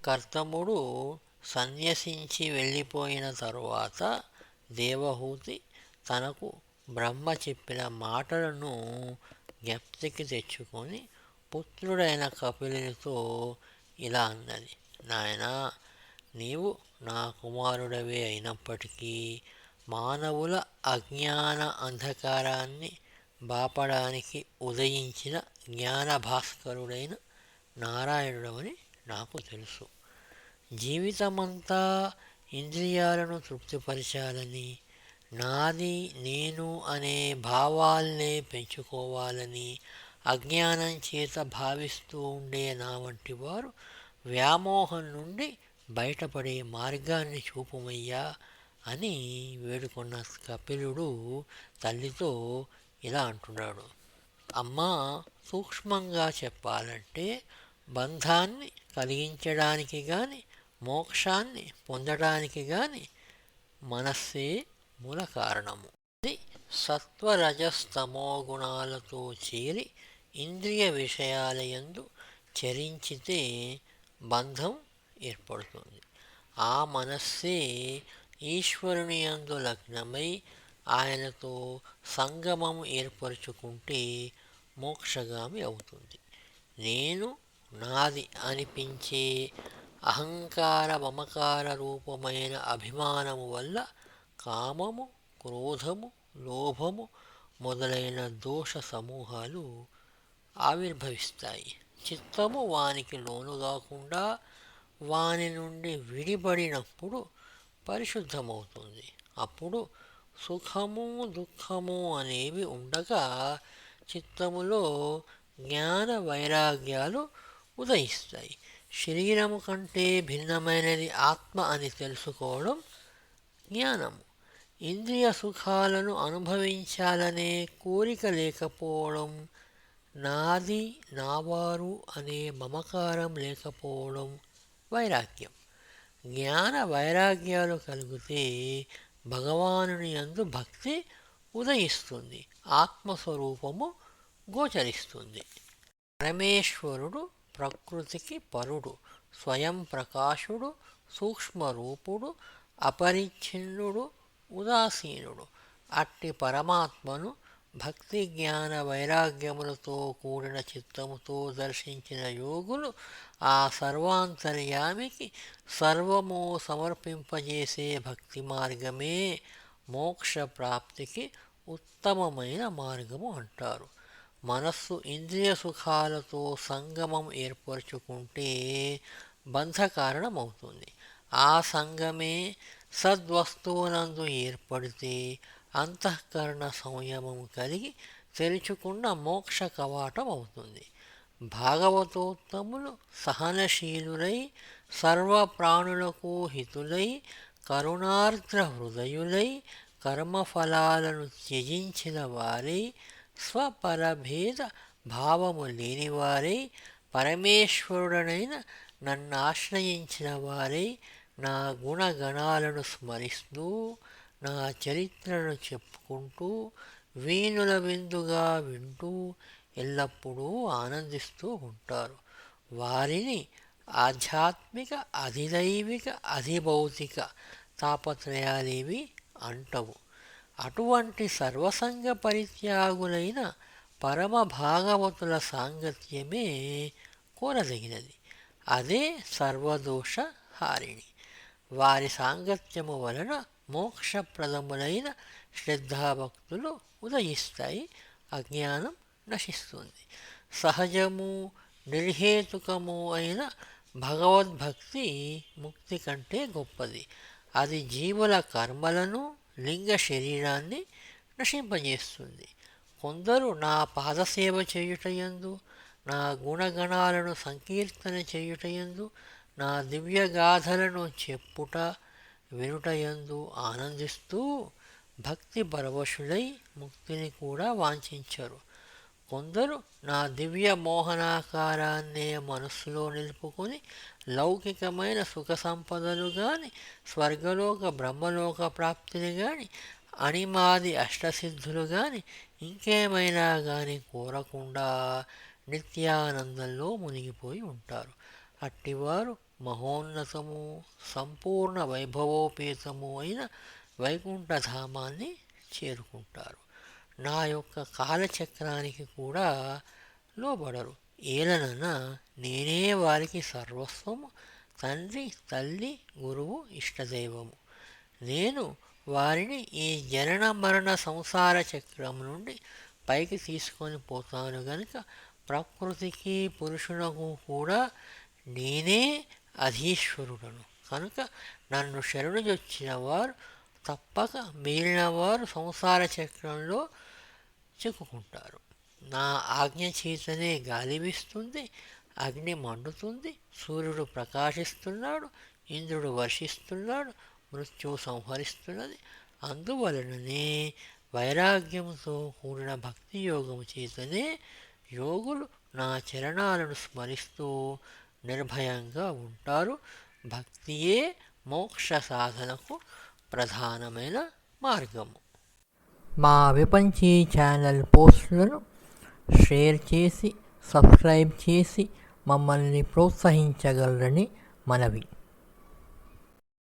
కర్తముడు సన్యసించి వెళ్ళిపోయిన తరువాత దేవహూతి తనకు బ్రహ్మ చెప్పిన మాటలను జ్ఞప్తికి తెచ్చుకొని పుత్రుడైన కపిలునితో ఇలా అన్నది. నాయనా, నీవు నా కుమారుడవే అయినప్పటికీ మానవుల అజ్ఞాన అంధకారాన్ని బాపడానికి ఉదయించిన జ్ఞానభాస్కరుడైన నారాయణుడవని నాకు తెలుసు. జీవితమంతా ఇంద్రియాలను తృప్తిపరచాలని, నాది నేను అనే భావాల్నే పెంచుకోవాలని అజ్ఞానం చేత భావిస్తూ ఉండే నా వంటి వారు వ్యామోహం నుండి బయటపడే మార్గాన్ని చూపుమయ్యా అని వేడుకున్న కపిలుడు తల్లితో ఇలా అంటున్నాడు. అమ్మా, సూక్ష్మంగా చెప్పాలంటే బంధాన్ని కలిగించడానికి కానీ మోక్షాన్ని పొందడానికి కానీ మనస్సే మూల కారణము. ఇది సత్వరజస్తమో గుణాలతో చేరి ఇంద్రియ విషయాలయందు చరించితే బంధం ఏర్పడుతుంది. ఆ మనస్సే ఈశ్వరుని యందు లగ్నమై ఆయనతో సంగమం ఏర్పరచుకుంటే మోక్షగామి అవుతుంది. నేను నాది అనిపించే అహంకార మమకార రూపమైన అభిమానము వల్ల కామము, క్రోధము, లోభము మొదలైన దోష సమూహాలు ఆవిర్భవిస్తాయి. చిత్తము వానికి లోను కాకుండా వాని నుండి విడిపడినప్పుడు పరిశుద్ధమవుతుంది. అప్పుడు సుఖము దుఃఖము అనేవి ఉండగా చిత్తములో జ్ఞాన వైరాగ్యాలు ఉదయిస్తాయి. శరీరము కంటే భిన్నమైనది ఆత్మ అని తెలుసుకోవడం జ్ఞానము. ఇంద్రియ సుఖాలను అనుభవించాలనే కోరిక లేకపోవడం, నాది నావారు అనే మమకారం లేకపోవడం వైరాగ్యం. జ్ఞాన వైరాగ్యాలు కలిగితే భగవానుని యందు భక్తి ఉదయిస్తుంది, ఆత్మస్వరూపము గోచరిస్తుంది. పరమేశ్వరుడు ప్రకృతికి పరుడు, స్వయం ప్రకాశుడు, సూక్ష్మరూపుడు, అపరిచ్ఛిన్నుడు, ఉదాసీనుడు. అట్టి పరమాత్మను భక్తి జ్ఞాన వైరాగ్యములతో కూడిన చిత్తముతో దర్శించిన యోగులు ఆ సర్వాంతర్యామికి సర్వము సమర్పింపజేసే భక్తి మార్గమే మోక్ష ప్రాప్తికి ఉత్తమమైన మార్గము అంటారు. మనస్సు ఇంద్రియ సుఖాలతో సంగమం ఏర్పరచుకుంటే బంధకారణమవుతుంది. ఆ సంగమే సద్వస్తువునందు ఏర్పడితే అంతఃకరణ సంయమం కలిగి తెరుచుకున్న మోక్ష కవాటం అవుతుంది. భాగవతోత్తములు సహనశీలురై సర్వప్రాణులకు హితులై కరుణార్ద్ర హృదయులై కర్మఫలాలను త్యజించిన వారై స్వపరభేద భావము లేనివారై పరమేశ్వరుడనైన నన్నాశ్రయించిన వారై నా గుణగణాలను స్మరిస్తూ నా చరిత్రను చెప్పుకుంటూ వీణుల విందుగా వింటూ ఎల్లప్పుడూ ఆనందిస్తూ ఉంటారు. వారిని ఆధ్యాత్మిక, అధిదైవిక, అధిభౌతిక తాపత్రయాలేవి అంటవు. అటువంటి సర్వసంగ పరిత్యాగులైన పరమ భాగవతుల సాంగత్యమే కోరదగినది. అదే సర్వదోష హారిణి. వారి సాంగత్యము వలన మోక్షప్రదములైన శ్రద్ధాభక్తులు ఉదయిస్తాయి, అజ్ఞానం నశిస్తుంది. సహజము నిర్హేతుకము అయిన భగవద్భక్తి ముక్తి కంటే గొప్పది. అది జీవుల కర్మలను, లింగ శరీరాన్ని నశింపజేస్తుంది. కొందరు నా పాదసేవ చేయుటయందు, నా గుణగణాలను సంకీర్తన చేయుటయందు, నా దివ్యగాథలను చెప్పుట వినుటయందు ఆనందిస్తూ భక్తి పరవశులై ముక్తిని కూడా వాంఛించరు. కొందరు నా దివ్య మోహనాకారాన్నే మనస్సులో నిలుపుకొని లౌకికమైన సుఖ సంపదలు గాని, స్వర్గలోక బ్రహ్మలోక ప్రాప్తిని గాని, అణిమాది అష్టసిద్ధులు గాని, ఇంకేమైనా గాని కోరకుండా నిత్యానందంలో మునిగిపోయి ఉంటారు. అట్టివారు మహోన్నతము సంపూర్ణ వైభవోపేతము అయిన వైకుంఠధామాన్ని చేరుకుంటారు. నా యొక్క కాలచక్రానికి కూడా లోబడరు. ఏలనన నేనే వారికి సర్వస్వము, తండ్రి, తల్లి, గురువు, ఇష్టదైవము. నేను వారిని ఈ జనన మరణ సంసార చక్రం నుండి పైకి తీసుకొని పోతాను గనుక ప్రకృతికి పురుషునకు కూడా నేనే అధీశ్వరుడను. కనుక నన్ను శరణుజొచ్చిన వారు తప్పక మిగిలిన వారు సంసార చక్రంలో చిక్కుకుంటారు. నా ఆజ్ఞ చేతనే గాలి వీస్తుంది, అగ్ని మండుతుంది, సూర్యుడు ప్రకాశిస్తున్నాడు, ఇంద్రుడు వర్షిస్తున్నాడు, మృత్యువు సంహరిస్తున్నది. అందువలననే వైరాగ్యంతో కూడిన భక్తి యోగము చేతనే యోగులు నా చరణాలను స్మరిస్తూ నిర్భయంగా ఉంటారు. భక్తియే మోక్ష సాధనకు ప్రధానమైన మార్గము. మా విపంచీ ఛానల్ పోస్టులను షేర్ చేసి సబ్స్క్రైబ్ చేసి మమ్మల్ని ప్రోత్సహించగలరని మనవి.